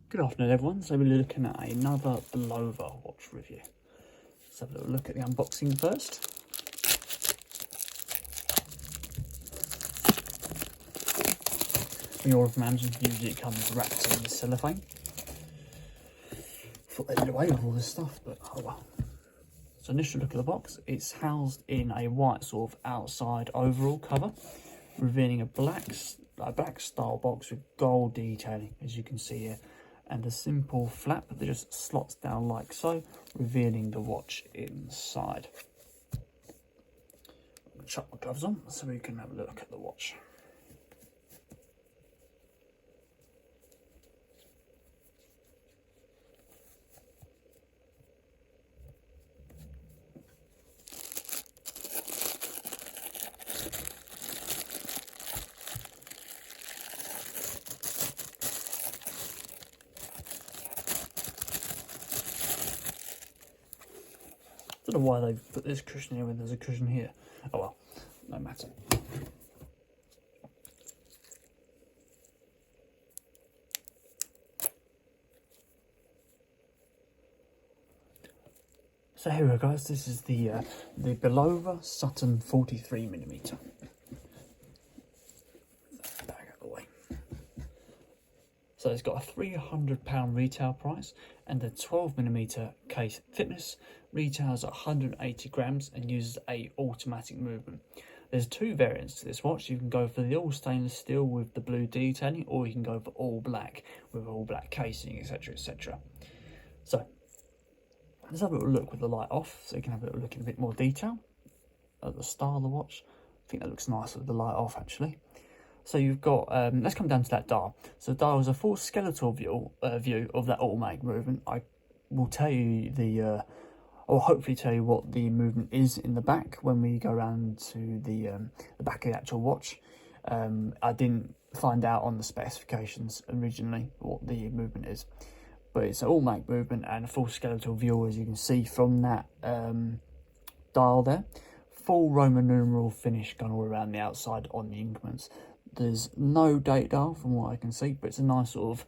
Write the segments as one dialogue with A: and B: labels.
A: Good afternoon everyone, so we're looking at another Bulova watch review. Let's have a little look at the unboxing first. When you order from Amazon, usually it comes wrapped in cellophane. Thought they'd get away with all this stuff, but oh well. So initial look at the box, it's housed in a white sort of outside overall cover, revealing a black style box with gold detailing, as you can see here, and a simple flap that just slots down like so, revealing the watch inside. I'm going to chuck my gloves on so we can have a look at the watch. I don't know why they've put this cushion here when there's a cushion here. Oh well, no matter. So here we go guys, this is the Bulova Sutton 43mm. Bag out of the way. So it's got a £300 retail price and a 12mm case thickness, retails at 180 grams and uses a automatic movement. There's two variants to this watch. You can go for the all stainless steel with the blue detailing, or you can go for all black with all black casing, etc, etc. So let's have a little look with the light off so you can have a little look in a bit more detail at the style of the watch. I think that looks nice with the light off actually. So you've got, let's come down to that dial. So the dial is a full skeletal view of that automatic movement. I will tell you or hopefully tell you what the movement is in the back when we go around to the back of the actual watch. I didn't find out on the specifications originally what the movement is, but it's an automatic movement and a full skeletal view, as you can see from that dial there. Full Roman numeral finish going all around the outside on the increments. There's no date dial from what I can see, but it's a nice sort of,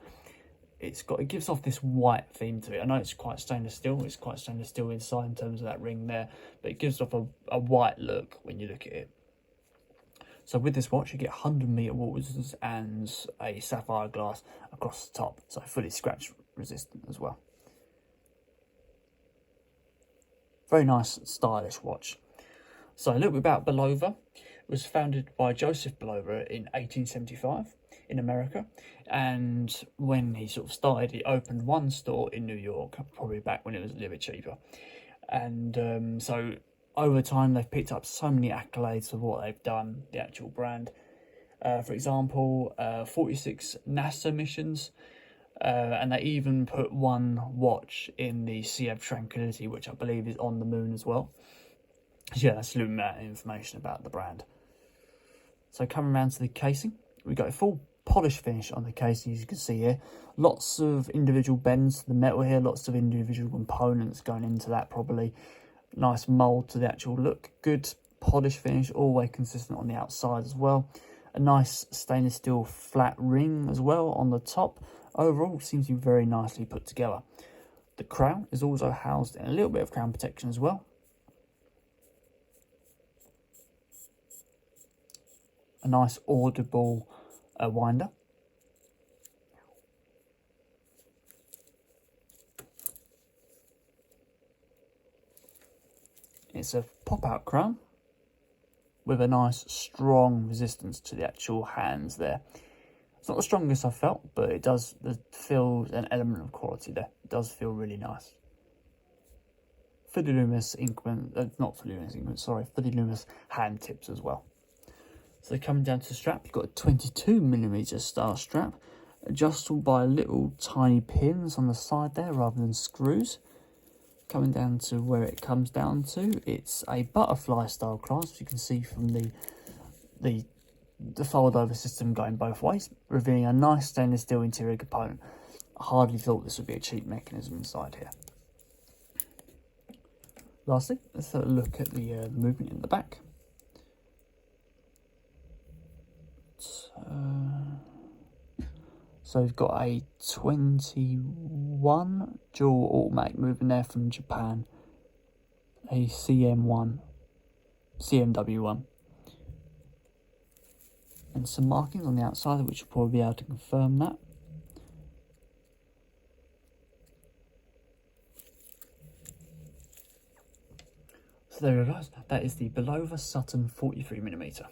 A: it gives off this white theme to it. I know it's quite stainless steel, it's quite stainless steel inside in terms of that ring there, but it gives off a white look when you look at it. So with this watch you get 100-meter waters and a sapphire glass across the top, so fully scratch resistant as well. Very nice stylish watch. So a little bit about Bulova. It was founded by Joseph Bulova in 1875 in America, and when he sort of started, he opened one store in New York, probably back when it was a little bit cheaper. And so over time they've picked up so many accolades of what they've done, the actual brand. For example, 46 NASA missions, and they even put one watch in the Sea of Tranquility, which I believe is on the moon as well. Yeah, that's a little bit of information about the brand. So coming around to the casing, we got a full polish finish on the casing, as you can see here. Lots of individual bends to the metal here, lots of individual components going into that probably. Nice mould to the actual look. Good polish finish, all the way consistent on the outside as well. A nice stainless steel flat ring as well on the top. Overall, seems to be very nicely put together. The crown is also housed in a little bit of crown protection as well. A nice audible winder. It's a pop-out crown with a nice strong resistance to the actual hands there. It's not the strongest I've felt, but it does feel an element of quality there. It does feel really nice. Fully luminous increment, not fully luminous increment, sorry, fully luminous hand tips as well. So coming down to the strap, you've got a 22mm style strap, adjustable by little tiny pins on the side there rather than screws. Coming down to where it comes down to, it's a butterfly style clasp. You can see from the fold over system going both ways, revealing a nice stainless steel interior component. I hardly thought this would be a cheap mechanism inside here. Lastly, let's have a look at the movement in the back. So we've got a 21 dual automatic moving there from Japan, a CMW1, and some markings on the outside which will probably be able to confirm that. So there we go guys, that is the Bulova Sutton 43mm.